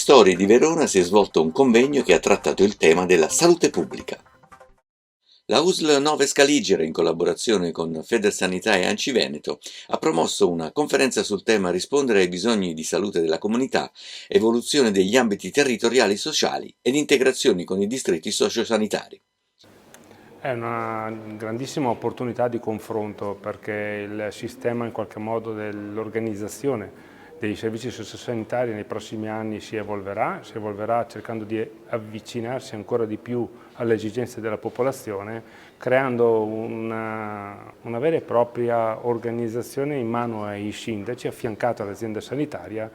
Storie di Verona si è svolto un convegno che ha trattato il tema della salute pubblica. La USL 9 Scaligera, in collaborazione con Federsanità e ANCI Veneto, ha promosso una conferenza sul tema Rispondere ai bisogni di salute della comunità, evoluzione degli ambiti territoriali sociali ed integrazioni con i distretti sociosanitari. È una grandissima opportunità di confronto perché il sistema in qualche modo dell'organizzazione dei servizi sociosanitari nei prossimi anni si evolverà cercando di avvicinarsi ancora di più alle esigenze della popolazione, creando una vera e propria organizzazione in mano ai sindaci, affiancata all'azienda sanitaria,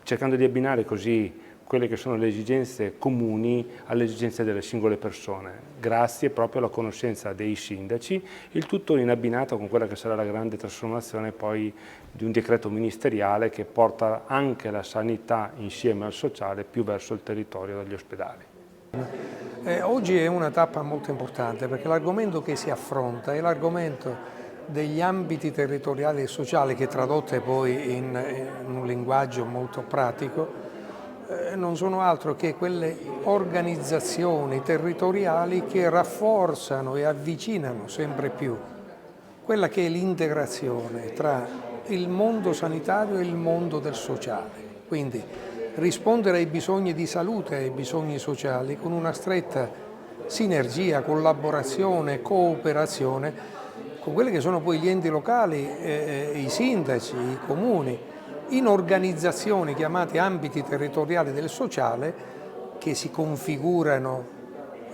cercando di abbinare così quelle che sono le esigenze comuni alle esigenze delle singole persone, grazie proprio alla conoscenza dei sindaci, il tutto in abbinato con quella che sarà la grande trasformazione poi di un decreto ministeriale che porta anche la sanità insieme al sociale più verso il territorio degli ospedali. Oggi è una tappa molto importante perché l'argomento che si affronta è l'argomento degli ambiti territoriali e sociali che tradotte poi in un linguaggio molto pratico non sono altro che quelle organizzazioni territoriali che rafforzano e avvicinano sempre più quella che è l'integrazione tra il mondo sanitario e il mondo del sociale. Quindi rispondere ai bisogni di salute e ai bisogni sociali con una stretta sinergia, collaborazione, cooperazione con quelli che sono poi gli enti locali, i sindaci, i comuni, in organizzazioni chiamate ambiti territoriali del sociale che si configurano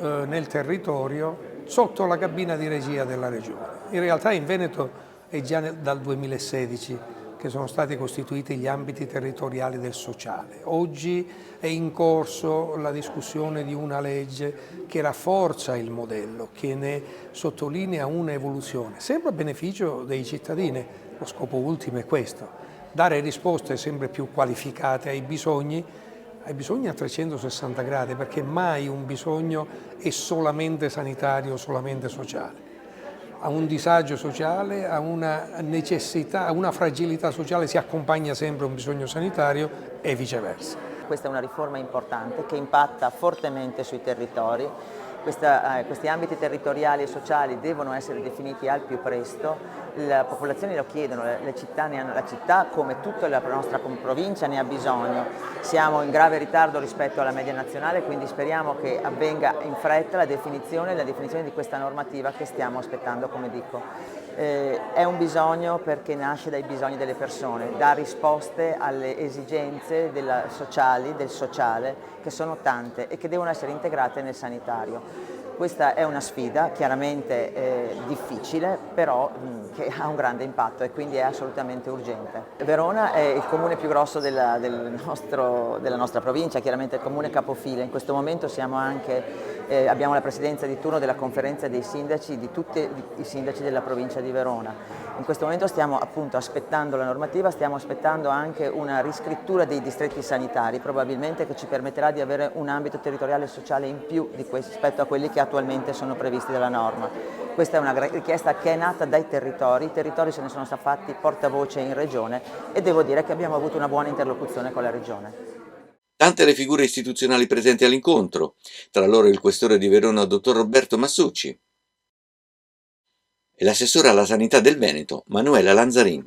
nel territorio sotto la cabina di regia della Regione. In realtà in Veneto è già dal 2016 che sono stati costituiti gli ambiti territoriali del sociale. Oggi è in corso la discussione di una legge che rafforza il modello, che ne sottolinea un'evoluzione, sempre a beneficio dei cittadini. Lo scopo ultimo è questo: dare risposte sempre più qualificate ai bisogni a 360 gradi, perché mai un bisogno è solamente sanitario, solamente sociale. A un disagio sociale, a una necessità, a una fragilità sociale si accompagna sempre un bisogno sanitario e viceversa. Questa è una riforma importante che impatta fortemente sui territori. Questi ambiti territoriali e sociali devono essere definiti al più presto, la popolazione lo chiedono, le città la città come tutta la nostra provincia ne ha bisogno. Siamo in grave ritardo rispetto alla media nazionale, quindi speriamo che avvenga in fretta la definizione di questa normativa che stiamo aspettando, come dico. È un bisogno perché nasce dai bisogni delle persone, dà risposte alle esigenze del sociale, che sono tante e che devono essere integrate nel sanitario. Questa è una sfida chiaramente difficile, però che ha un grande impatto e quindi è assolutamente urgente. Verona è il comune più grosso della nostra provincia, chiaramente il comune capofila. In questo momento abbiamo la presidenza di turno della conferenza dei sindaci, di tutti i sindaci della provincia di Verona. In questo momento stiamo appunto aspettando la normativa, stiamo aspettando anche una riscrittura dei distretti sanitari, probabilmente che ci permetterà di avere un ambito territoriale e sociale in più rispetto a quelli che attualmente sono previsti dalla norma. Questa è una richiesta che è nata dai territori, i territori se ne sono fatti portavoce in Regione e devo dire che abbiamo avuto una buona interlocuzione con la Regione. Tante le figure istituzionali presenti all'incontro, tra loro il questore di Verona dottor Roberto Massucci e l'assessore alla sanità del Veneto Manuela Lanzarin.